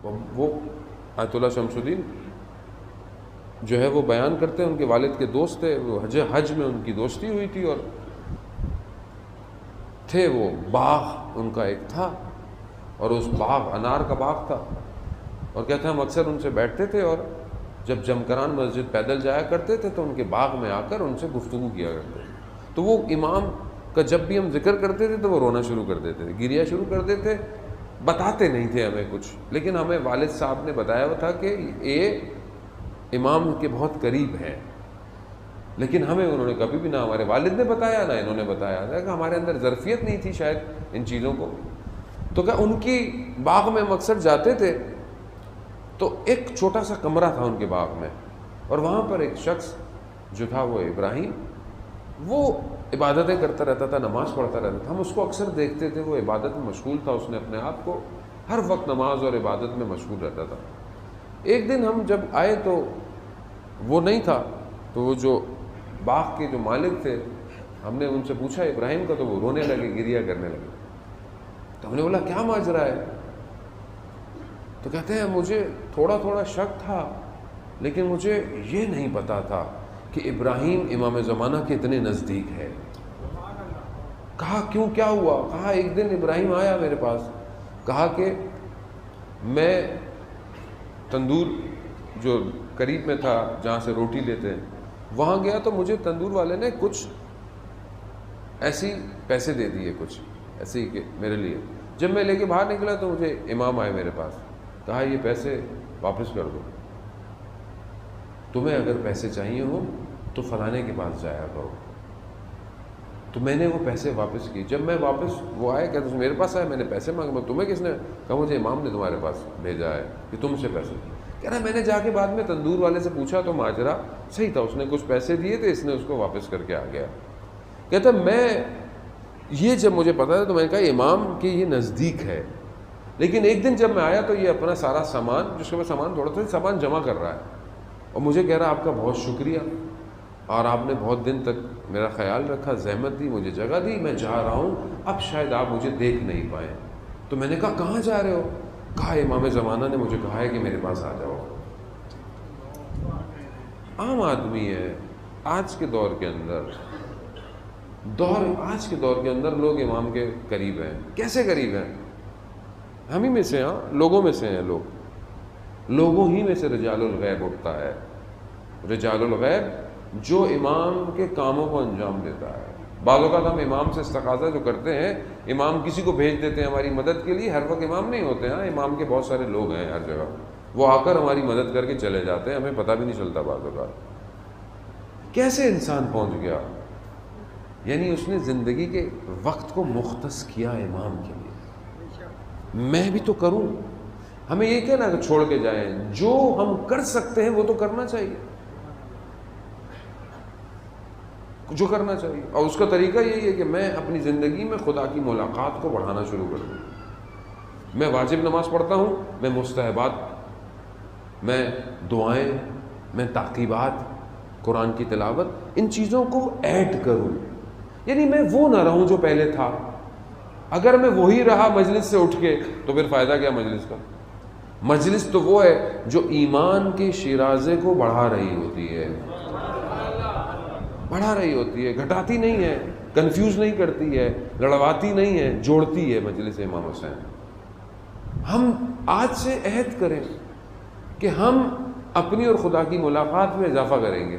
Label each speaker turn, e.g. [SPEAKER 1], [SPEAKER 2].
[SPEAKER 1] وہ آیت اللہ شمس الدین جو ہے وہ بیان کرتے ہیں، ان کے والد کے دوست تھے، وہ حج میں ان کی دوستی ہوئی تھی، اور تھے وہ باغ ان کا ایک تھا، اور اس باغ انار کا باغ تھا، اور کہتے ہیں ہم اکثر ان سے بیٹھتے تھے، اور جب جمکران مسجد پیدل جایا کرتے تھے تو ان کے باغ میں آ کر ان سے گفتگو کیا کرتے تھے۔ تو وہ امام کا جب بھی ہم ذکر کرتے تھے تو وہ رونا شروع کر دیتے تھے، گریا شروع کر دیتے، بتاتے نہیں تھے ہمیں کچھ، لیکن ہمیں والد صاحب نے بتایا ہوا تھا کہ یہ امام کے بہت قریب ہیں، لیکن ہمیں انہوں نے کبھی بھی نہ ہمارے والد نے بتایا نہ انہوں نے بتایا تھا، کہ ہمارے اندر ظرفیت نہیں تھی شاید ان چیزوں کو۔ تو کہ ان کی باغ میں ہم اکثر جاتے تھے، تو ایک چھوٹا سا کمرہ تھا ان کے باغ میں، اور وہاں پر ایک شخص جو تھا وہ ابراہیم، وہ عبادتیں کرتا رہتا تھا، نماز پڑھتا رہتا تھا، ہم اس کو اکثر دیکھتے تھے، وہ عبادت میں مشغول تھا، اس نے اپنے آپ کو ہر وقت نماز اور عبادت میں مشغول رہتا تھا۔ ایک دن ہم جب آئے تو وہ نہیں تھا، تو وہ جو باغ کے جو مالک تھے، ہم نے ان سے پوچھا ابراہیم کا، تو وہ رونے لگے، گریا کرنے لگے۔ تو ہم نے بولا کیا ماجرا ہے؟ تو کہتے ہیں مجھے تھوڑا تھوڑا شک تھا، لیکن مجھے یہ نہیں پتا تھا کہ ابراہیم امام زمانہ کے اتنے نزدیک ہے۔ کہا کیوں، کیا ہوا؟ کہا ایک دن ابراہیم آیا میرے پاس، کہا کہ میں تندور جو قریب میں تھا جہاں سے روٹی لیتے ہیں وہاں گیا، تو مجھے تندور والے نے کچھ ایسی پیسے دے دیے، کچھ ایسے ہی کہ میرے لیے۔ جب میں لے کے باہر نکلا تو مجھے امام آئے میرے پاس، کہا یہ پیسے واپس کر دو، تمہیں اگر پیسے چاہیے ہوں تو فلانے کے پاس جایا کرو۔ تو میں نے وہ پیسے واپس کیے۔ جب میں واپس، وہ آئے کہ تم میرے پاس آئے، میں نے پیسے مانگے، تمہیں کس نے؟ کہا مجھے امام نے تمہارے پاس بھیجا ہے کہ تم سے پیسے۔ کہہ رہا میں نے جا کے بعد میں تندور والے سے پوچھا تو ماجرا صحیح تھا، اس نے کچھ پیسے دیے تھے، اس نے اس کو واپس کر کے آ گیا۔ کہتا میں یہ جب مجھے پتا تھا تو میں نے کہا امام کہ یہ نزدیک ہے، لیکن ایک دن جب میں آیا تو یہ اپنا سارا سامان، جس کے پاس سامان تھوڑا تھا، سامان جمع کر رہا ہے، اور مجھے کہہ رہا آپ کا بہت شکریہ، اور آپ نے بہت دن تک میرا خیال رکھا، زحمت دی، مجھے جگہ دی، میں جا رہا ہوں، اب شاید آپ مجھے دیکھ نہیں پائیں۔ تو میں نے کہا کہاں جا رہے ہو؟ کہا امام زمانہ نے مجھے کہا ہے کہ میرے پاس آ جاؤ۔ عام آدمی ہے آج کے دور کے اندر، آج کے دور کے اندر لوگ امام کے قریب ہیں۔ کیسے قریب ہیں؟ ہم ہی میں سے، ہاں لوگوں میں سے ہیں، لوگوں ہی میں سے رجال الغیب اٹھتا ہے، رجال الغیب جو امام کے کاموں کو انجام دیتا ہے۔ بعض اوقات ہم امام سے استغاثہ جو کرتے ہیں، امام کسی کو بھیج دیتے ہیں ہماری مدد کے لیے، ہر وقت امام نہیں ہوتے ہیں، امام کے بہت سارے لوگ ہیں ہر جگہ، وہ آ کر ہماری مدد کر کے چلے جاتے ہیں، ہمیں پتہ بھی نہیں چلتا بعض اوقات۔ کیسے انسان پہنچ گیا؟ یعنی اس نے زندگی کے وقت کو مختص کیا امام کے لیے۔ میں بھی تو کروں، ہمیں یہ کہنا کہ چھوڑ کے جائیں، جو ہم کر سکتے ہیں وہ تو کرنا چاہیے، جو کرنا چاہیے، اور اس کا طریقہ یہی ہے کہ میں اپنی زندگی میں خدا کی ملاقات کو بڑھانا شروع کر دوں۔ میں واجب نماز پڑھتا ہوں، میں مستحبات، میں دعائیں، میں تعقیبات، قرآن کی تلاوت، ان چیزوں کو ایڈ کروں، یعنی میں وہ نہ رہوں جو پہلے تھا۔ اگر میں وہی رہا مجلس سے اٹھ کے تو پھر فائدہ کیا مجلس کا؟ مجلس تو وہ ہے جو ایمان کے شیرازے کو بڑھا رہی ہوتی ہے، بڑھا رہی ہوتی ہے، گھٹاتی نہیں ہے، کنفیوز نہیں کرتی ہے، لڑواتی نہیں ہے، جوڑتی ہے مجلس امام حسین۔ ہم آج سے عہد کریں کہ ہم اپنی اور خدا کی ملاقات میں اضافہ کریں گے۔